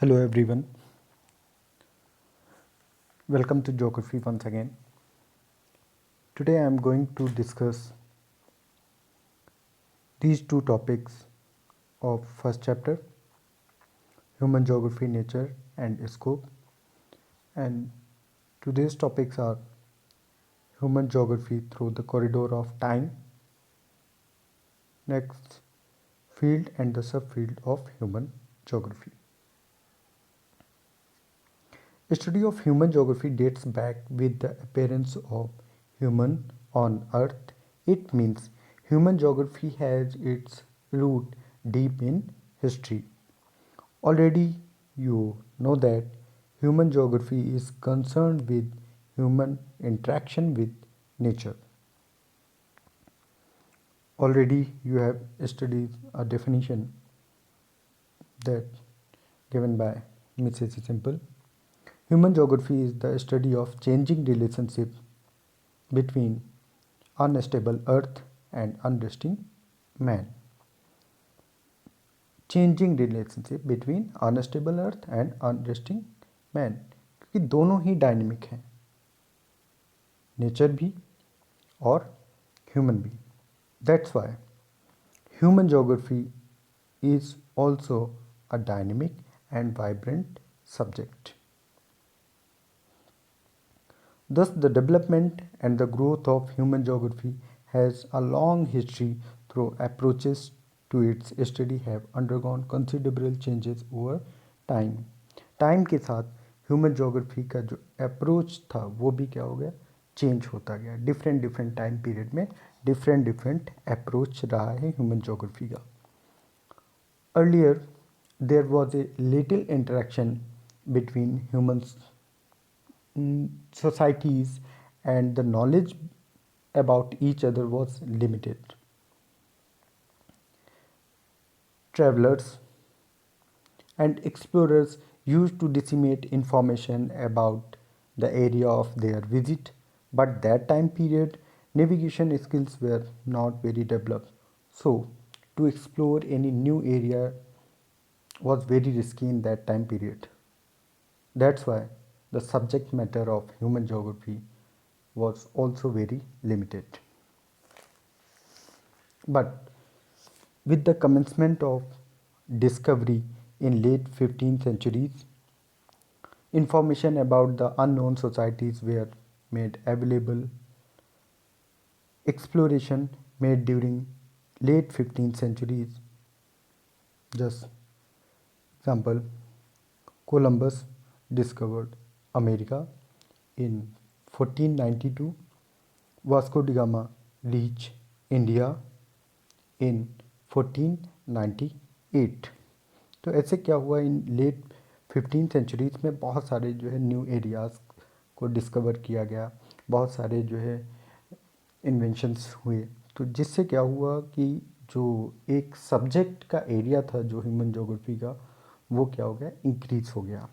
Hello everyone, welcome to Geography once again. Today I am going to discuss these two topics of first chapter, Human Geography, Nature and Scope. And today's topics are Human Geography through the corridor of time, next field and the subfield of Human Geography. A study of human geography dates back with the appearance of human on earth. It means human geography has its root deep in history. Already you know that human geography is concerned with human interaction with nature. Already you have studied a definition that given by Mrs. Simple. Human geography is the study of changing relationship between unstable earth and unresting man. Changing relationship between unstable earth and unresting man, क्योंकि दोनों ही dynamic हैं, nature भी और human भी. That's why human geography is also a dynamic and vibrant subject. Thus, the development and the growth of human geography has a long history through approaches to its study have undergone considerable changes over time. Time के साथ human geography का जो approach था वो भी क्या हो गया, चेंज होता गया. डिफरेंट टाइम पीरियड में डिफरेंट अप्रोच रहा है ह्यूमन ज्योग्राफी का. Earlier there was a little interaction between humans societies, and the knowledge about each other was limited. Travelers and explorers used to disseminate information about the area of their visit, but that time period navigation skills were not very developed, so to explore any new area was very risky in that time period. That's why the subject matter of human geography was also very limited. But with the commencement of discovery in late 15th centuries, information about the unknown societies were made available. Exploration made during late 15th centuries, just example, Columbus discovered America in 1492. Vasco da Gama reached India in 1498. तो ऐसे क्या हुआ, इन late 15 centuries में बहुत सारे जो है new areas को डिस्कवर किया गया, बहुत सारे जो है इन्वेंशंस हुए. तो जिससे क्या हुआ कि जो एक सब्जेक्ट का एरिया था जो ह्यूमन ज्योग्राफी का, वो क्या हो गया, इंक्रीज हो गया.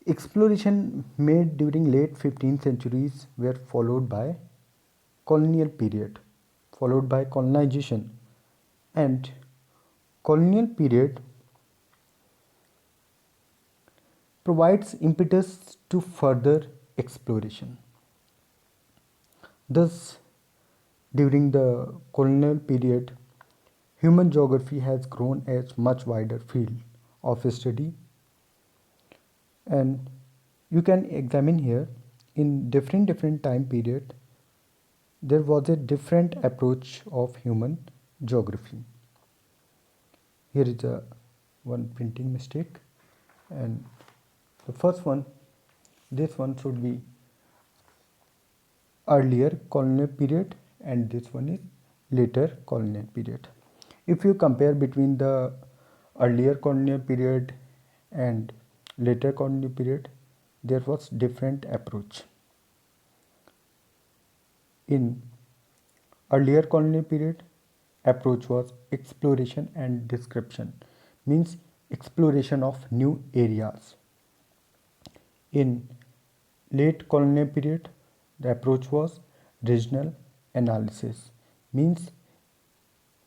Exploration made during late 15th centuries were followed by colonial period, followed by colonization, and colonial period provides impetus to further exploration. Thus, during the colonial period, human geography has grown as much wider field of study, and you can examine here in different time period there was a different approach of human geography. Here is a one printing mistake, and the first one, this one should be earlier colonial period and this one is later colonial period. If you compare between the earlier colonial period and later colonial period, there was different approach. In earlier colonial period, approach was exploration and description, means exploration of new areas. In late colonial period, the approach was regional analysis, means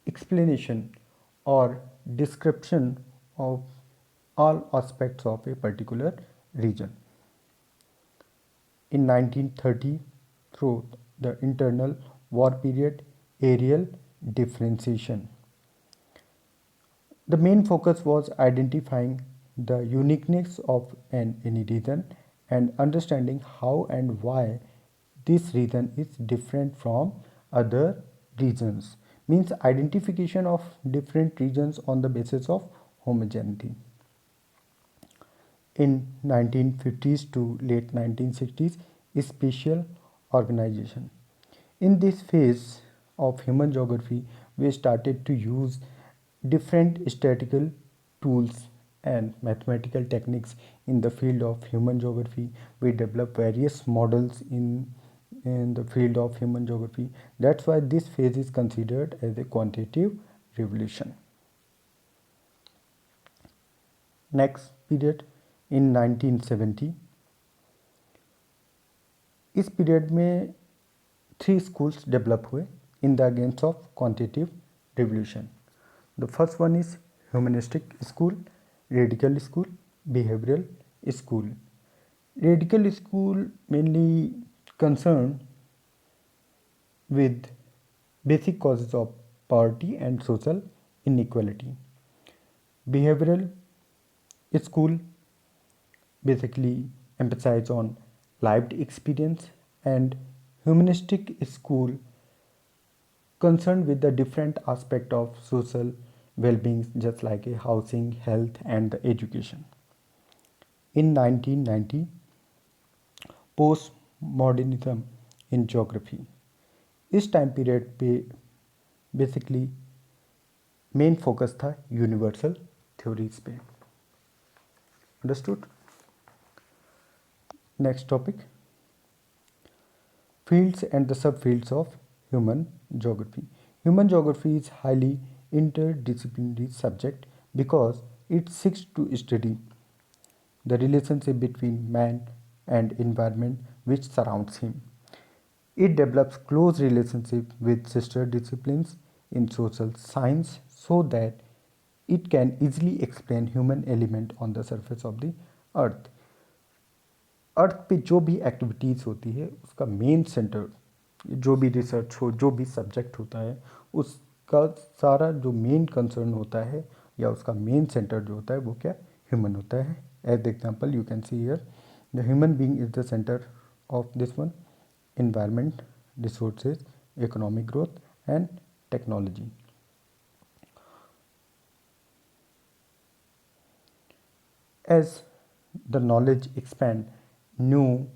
explanation or description of all aspects of a particular region. In 1930, through the internal war period, areal differentiation. The main focus was identifying the uniqueness of any region and understanding how and why this region is different from other regions. Means identification of different regions on the basis of homogeneity. In 1950s to late 1960s, spatial organization. In this phase of human geography, we started to use different statistical tools and mathematical techniques in the field of human geography. We developed various models in the field of human geography. That's why this phase is considered as a quantitative revolution. Next period in 1970, इस period में 3 schools develop हुए in the against of quantitative revolution. The first one is humanistic school, radical school, behavioral school. Radical school mainly concerned with basic causes of poverty and social inequality. Behavioral school basically emphasize on lived experience, and humanistic school concerned with the different aspect of social well-being, just like a housing, health and the education. In 1990, postmodernism in geography. इस time period पे basically main focus था universal theories पे. Understood. Next topic, fields and the subfields of human geography. Human geography is highly interdisciplinary subject because it seeks to study the relationship between man and environment which surrounds him. It develops close relationship with sister disciplines in social science so that it can easily explain human element on the surface of the earth. अर्थ पे जो भी activities होती है उसका main centre, जो भी research हो, जो भी सब्जेक्ट होता है, उसका सारा जो मेन कंसर्न होता है या उसका मेन सेंटर जो होता है वो क्या, ह्यूमन होता है. As example you can see here the human being is the centre of this one, environment, resources, economic growth and technology. As the knowledge expand, new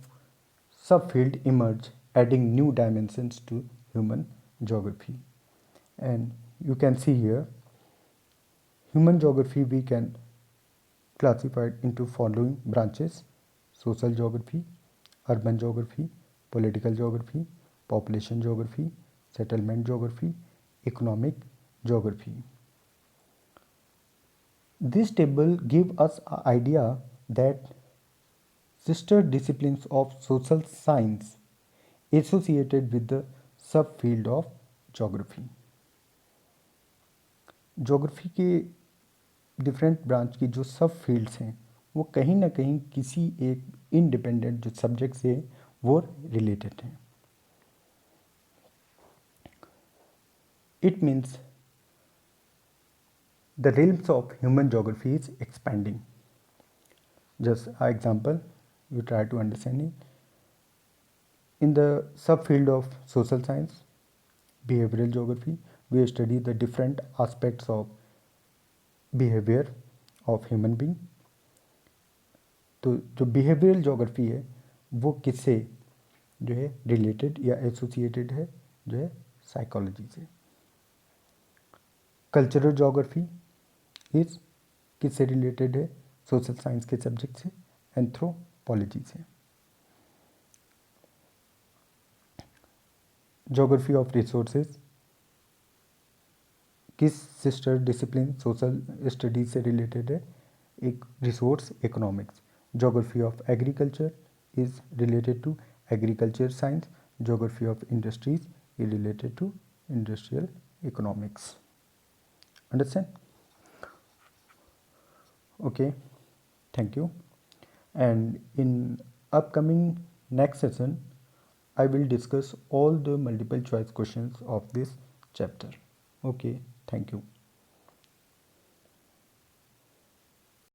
subfield emerge, adding new dimensions to human geography. And you can see here, human geography we can classify it into following branches: social geography, urban geography, political geography, population geography, settlement geography, economic geography. This table gives us an idea that sister disciplines of social science associated with the subfield of geography. Geography के different branch की जो सब fields हैं वो कहीं ना कहीं किसी एक इंडिपेंडेंट जो सब्जेक्ट से वो रिलेटेड हैं. It means the realms of human geography is expanding. Just an example, you try to understand it. In the subfield of social science, behavioral geography, we study the different aspects of behavior of human being. तो जो behavioural geography है वो किससे जो है related या associated है, जो है साइकोलॉजी से. कल्चरल जोग्राफी इज किससे रिलेटेड है, सोशल साइंस के सब्जेक्ट से, एंथ्रोपोलॉजी से. जोग्राफी ऑफ रिसोर्सेज किस सिस्टर डिसिप्लिन सोशल स्टडीज से रिलेटेड है, एक resource economics. Geography of agriculture is related to agriculture science. Geography of industries is related to industrial economics. Understand? Okay, thank you. And in upcoming next session, I will discuss all the multiple choice questions of this chapter. Okay, thank you.